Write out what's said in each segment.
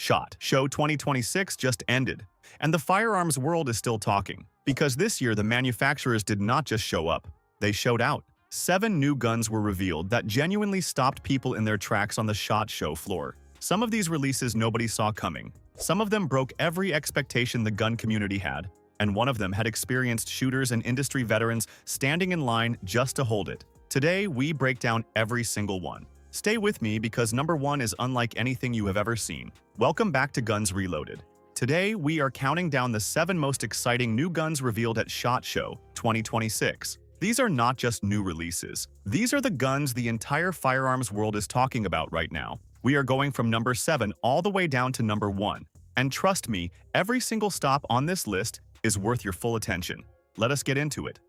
SHOT Show 2026 just ended, and the firearms world is still talking. Because this year, the manufacturers did not just show up, they showed out. 7 new guns were revealed that genuinely stopped people in their tracks on the SHOT Show floor. Some of these releases nobody saw coming. Some of them broke every expectation the gun community had, and one of them had experienced shooters and industry veterans standing in line just to hold it. Today, we break down every single one. Stay with me because number 1 is unlike anything you have ever seen. Welcome back to Guns Reloaded. Today, we are counting down the 7 most exciting new guns revealed at SHOT Show 2026. These are not just new releases. These are the guns the entire firearms world is talking about right now. We are going from number 7 all the way down to number 1. And trust me, every single stop on this list is worth your full attention. Let us get into it.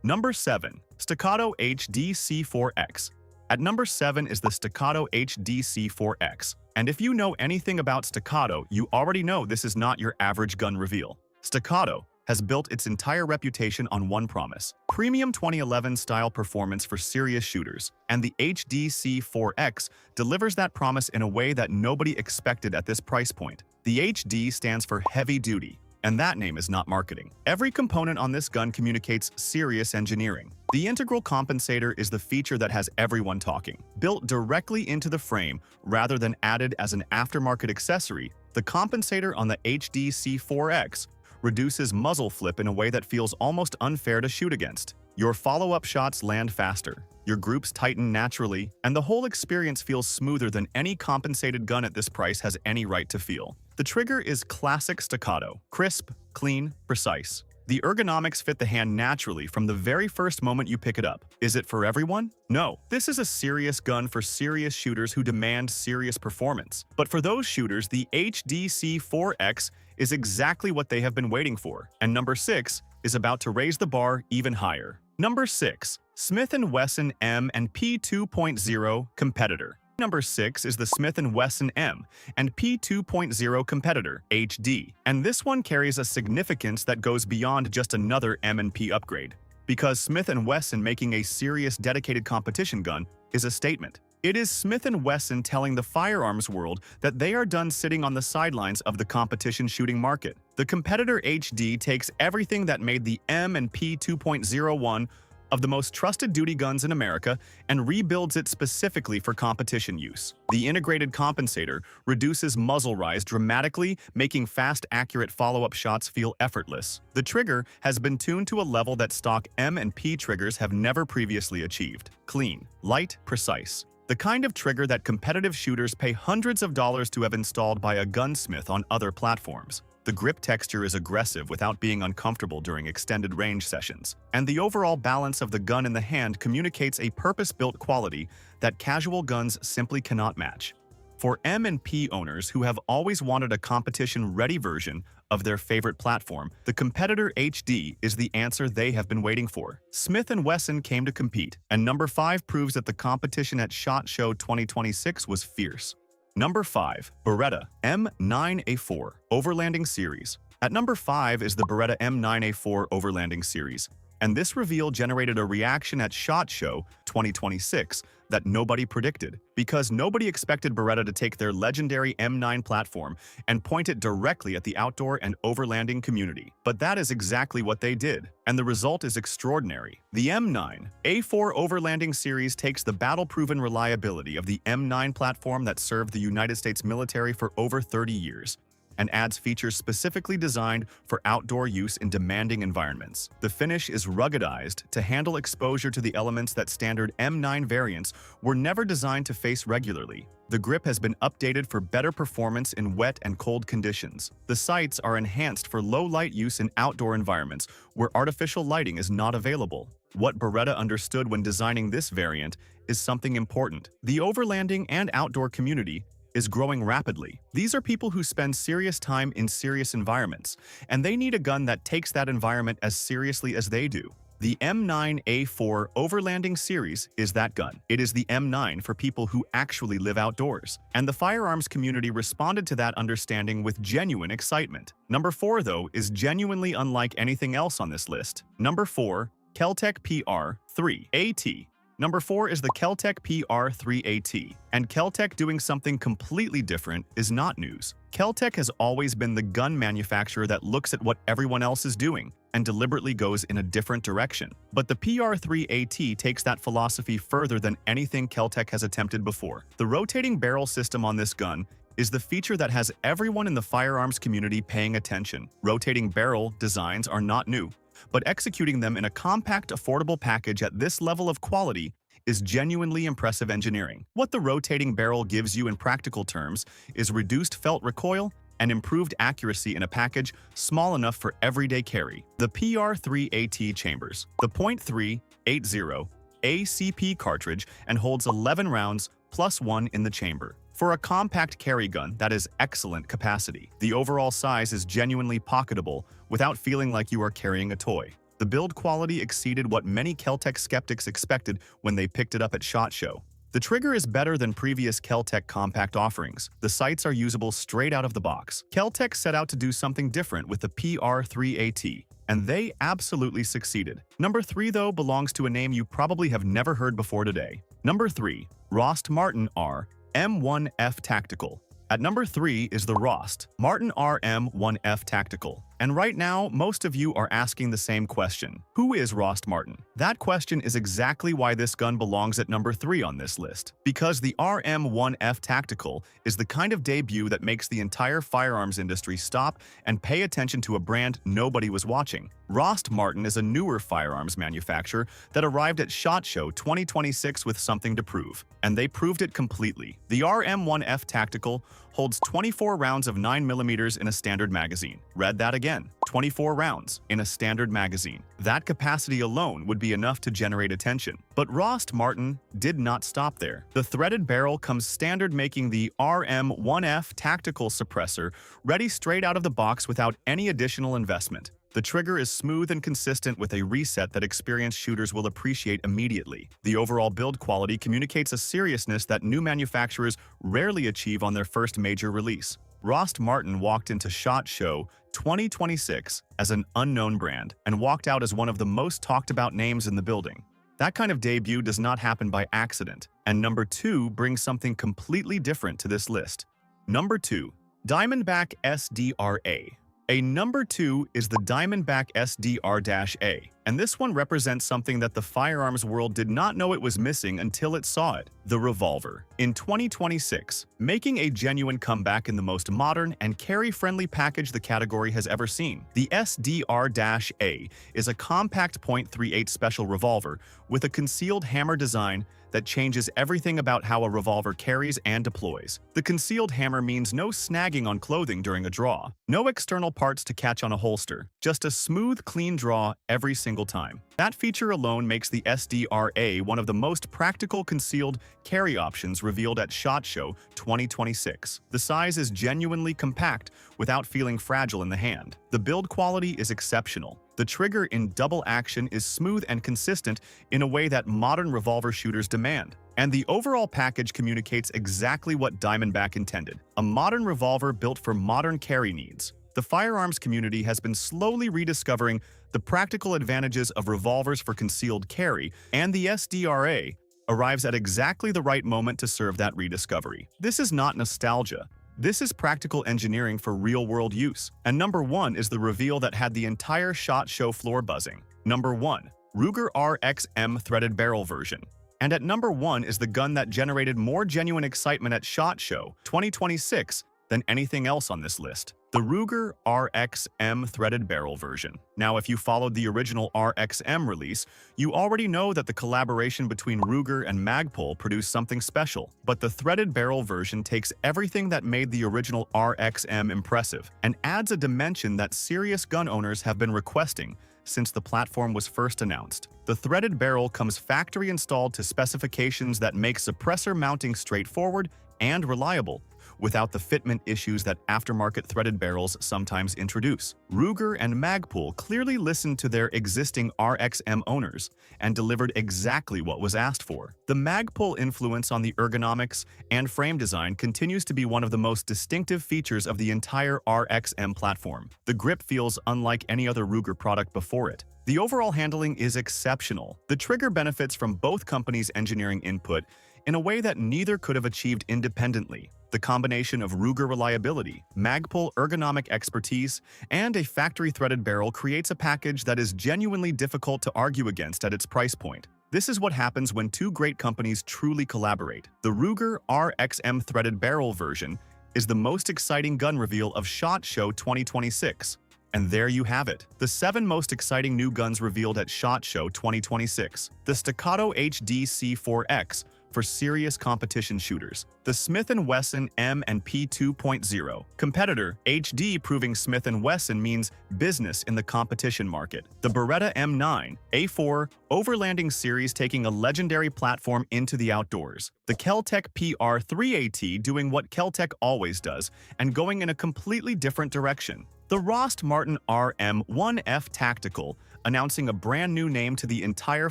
Number 7. Staccato HD C4X. At number 7 is the Staccato HD C4X. And if you know anything about Staccato, you already know this is not your average gun reveal. Staccato has built its entire reputation on one promise: premium 2011-style performance for serious shooters, and the HD C4X delivers that promise in a way that nobody expected at this price point. The HD stands for heavy duty, and that name is not marketing. Every component on this gun communicates serious engineering. The integral compensator is the feature that has everyone talking. Built directly into the frame rather than added as an aftermarket accessory, the compensator on the HD C4X reduces muzzle flip in a way that feels almost unfair to shoot against. Your follow-up shots land faster, your groups tighten naturally, and the whole experience feels smoother than any compensated gun at this price has any right to feel. The trigger is classic Staccato: crisp, clean, precise. The ergonomics fit the hand naturally from the very first moment you pick it up. Is it for everyone? No. This is a serious gun for serious shooters who demand serious performance. But for those shooters, the HD C4X is exactly what they have been waiting for. And number 6 is about to raise the bar even higher. Number 6. Smith & Wesson M&P 2.0 Competitor. Number 6 is the Smith & Wesson M&P 2.0 Competitor HD, and this one carries a significance that goes beyond just another M&P upgrade, because Smith & Wesson making a serious dedicated competition gun is a statement. It is Smith & Wesson telling the firearms world that they are done sitting on the sidelines of the competition shooting market. The Competitor HD takes everything that made the M&P 2.01 of the most trusted duty guns in America and rebuilds it specifically for competition use. The integrated compensator reduces muzzle rise dramatically, making fast, accurate follow-up shots feel effortless. The trigger has been tuned to a level that stock M&P triggers have never previously achieved. Clean, light, precise. The kind of trigger that competitive shooters pay hundreds of dollars to have installed by a gunsmith on other platforms. The grip texture is aggressive without being uncomfortable during extended range sessions, and the overall balance of the gun in the hand communicates a purpose-built quality that casual guns simply cannot match. For M&P owners who have always wanted a competition-ready version of their favorite platform, the Competitor HD is the answer they have been waiting for. Smith & Wesson came to compete, and number 5 proves that the competition at SHOT Show 2026 was fierce. Number 5. Beretta M9A4 Overlanding Series. At number 5 is the Beretta M9A4 Overlanding Series, and this reveal generated a reaction at SHOT Show 2026 that nobody predicted, because nobody expected Beretta to take their legendary M9 platform and point it directly at the outdoor and overlanding community. But that is exactly what they did, and the result is extraordinary. The M9A4 Overlanding Series takes the battle-proven reliability of the M9 platform that served the United States military for over 30 years, and adds features specifically designed for outdoor use in demanding environments. The finish is ruggedized to handle exposure to the elements that standard M9 variants were never designed to face regularly. The grip has been updated for better performance in wet and cold conditions. The sights are enhanced for low-light use in outdoor environments where artificial lighting is not available. What Beretta understood when designing this variant is something important. The overlanding and outdoor community is growing rapidly. These are people who spend serious time in serious environments, and they need a gun that takes that environment as seriously as they do. The M9A4 Overlanding Series is that gun. It is the M9 for people who actually live outdoors, and the firearms community responded to that understanding with genuine excitement. Number 4, though, is genuinely unlike anything else on this list. Number 4. KelTec PR-3AT. Number 4 is the KelTec PR-3AT, and KelTec doing something completely different is not news. KelTec has always been the gun manufacturer that looks at what everyone else is doing and deliberately goes in a different direction. But the PR-3AT takes that philosophy further than anything KelTec has attempted before. The rotating barrel system on this gun is the feature that has everyone in the firearms community paying attention. Rotating barrel designs are not new, but executing them in a compact, affordable package at this level of quality is genuinely impressive engineering. What the rotating barrel gives you in practical terms is reduced felt recoil and improved accuracy in a package small enough for everyday carry. The PR-3AT chambers the .380 ACP cartridge and holds 11 rounds plus 1 in the chamber. For a compact carry gun, that is excellent capacity. The overall size is genuinely pocketable without feeling like you are carrying a toy. The build quality exceeded what many KelTec skeptics expected when they picked it up at SHOT Show. The trigger is better than previous KelTec compact offerings. The sights are usable straight out of the box. KelTec set out to do something different with the PR-3AT, and they absolutely succeeded. Number 3, though, belongs to a name you probably have never heard before today. Number 3, Rost Martin RM1F Tactical. At number 3 is the Rost Martin RM1F Tactical. And right now, most of you are asking the same question. Who is Rost Martin? That question is exactly why this gun belongs at number 3 on this list. Because the RM1F Tactical is the kind of debut that makes the entire firearms industry stop and pay attention to a brand nobody was watching. Rost Martin is a newer firearms manufacturer that arrived at SHOT Show 2026 with something to prove. And they proved it completely. The RM1F Tactical holds 24 rounds of 9mm in a standard magazine. Read that again. 24 rounds in a standard magazine. That capacity alone would be enough to generate attention. But Rost Martin did not stop there. The threaded barrel comes standard, making the RM1F Tactical suppressor ready straight out of the box without any additional investment. The trigger is smooth and consistent with a reset that experienced shooters will appreciate immediately. The overall build quality communicates a seriousness that new manufacturers rarely achieve on their first major release. Rost Martin walked into SHOT Show 2026 as an unknown brand and walked out as one of the most talked about names in the building. That kind of debut does not happen by accident, and number 2 brings something completely different to this list. Number 2, Diamondback SDR-A. A number 2 is the Diamondback SDR-A, and this one represents something that the firearms world did not know it was missing until it saw it: the revolver. In 2026, making a genuine comeback in the most modern and carry-friendly package the category has ever seen. The SDR-A is a compact .38 special revolver with a concealed hammer design that changes everything about how a revolver carries and deploys. The concealed hammer means no snagging on clothing during a draw, no external parts to catch on a holster, just a smooth, clean draw every single time. That feature alone makes the SDR-A one of the most practical concealed carry options revealed at SHOT Show 2026. The size is genuinely compact without feeling fragile in the hand. The build quality is exceptional. The trigger in double action is smooth and consistent in a way that modern revolver shooters demand. And the overall package communicates exactly what Diamondback intended: a modern revolver built for modern carry needs. The firearms community has been slowly rediscovering the practical advantages of revolvers for concealed carry, and the SDR-A arrives at exactly the right moment to serve that rediscovery. This is not nostalgia. This is practical engineering for real-world use. And number 1 is the reveal that had the entire SHOT Show floor buzzing. Number 1, Ruger RXM Threaded Barrel version. And at number 1 is the gun that generated more genuine excitement at SHOT Show 2026 than anything else on this list: the Ruger RXM Threaded Barrel version. Now, if you followed the original RXM release, you already know that the collaboration between Ruger and Magpul produced something special. But the Threaded Barrel version takes everything that made the original RXM impressive and adds a dimension that serious gun owners have been requesting since the platform was first announced. The Threaded Barrel comes factory installed to specifications that make suppressor mounting straightforward and reliable, without the fitment issues that aftermarket threaded barrels sometimes introduce. Ruger and Magpul clearly listened to their existing RXM owners and delivered exactly what was asked for. The Magpul influence on the ergonomics and frame design continues to be one of the most distinctive features of the entire RXM platform. The grip feels unlike any other Ruger product before it. The overall handling is exceptional. The trigger benefits from both companies' engineering input in a way that neither could have achieved independently. The combination of Ruger reliability, Magpul ergonomic expertise, and a factory threaded barrel creates a package that is genuinely difficult to argue against at its price point. This is what happens when two great companies truly collaborate. The Ruger RXM Threaded Barrel version is the most exciting gun reveal of SHOT Show 2026. And there you have it, the 7 most exciting new guns revealed at SHOT Show 2026. The Staccato HD C4X for serious competition shooters. The Smith & Wesson M&P 2.0. Competitor, HD proving Smith & Wesson means business in the competition market. The Beretta M9A4 Overlanding Series taking a legendary platform into the outdoors. The KelTec PR-3AT doing what KelTec always does and going in a completely different direction. The Rost Martin RM1F Tactical, announcing a brand new name to the entire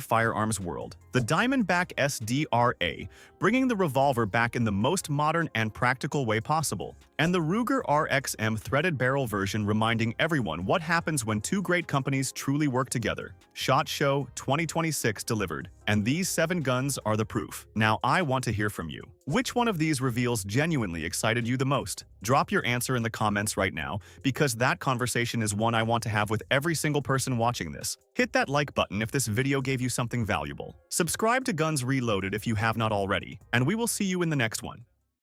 firearms world. The Diamondback SDR-A, bringing the revolver back in the most modern and practical way possible. And the Ruger RXM Threaded Barrel version reminding everyone what happens when two great companies truly work together. SHOT Show 2026 delivered, and these 7 guns are the proof. Now I want to hear from you. Which one of these reveals genuinely excited you the most? Drop your answer in the comments right now, because that conversation is one I want to have with every single person watching this. Hit that like button if this video gave you something valuable. Subscribe to Guns Reloaded if you have not already, and we will see you in the next one.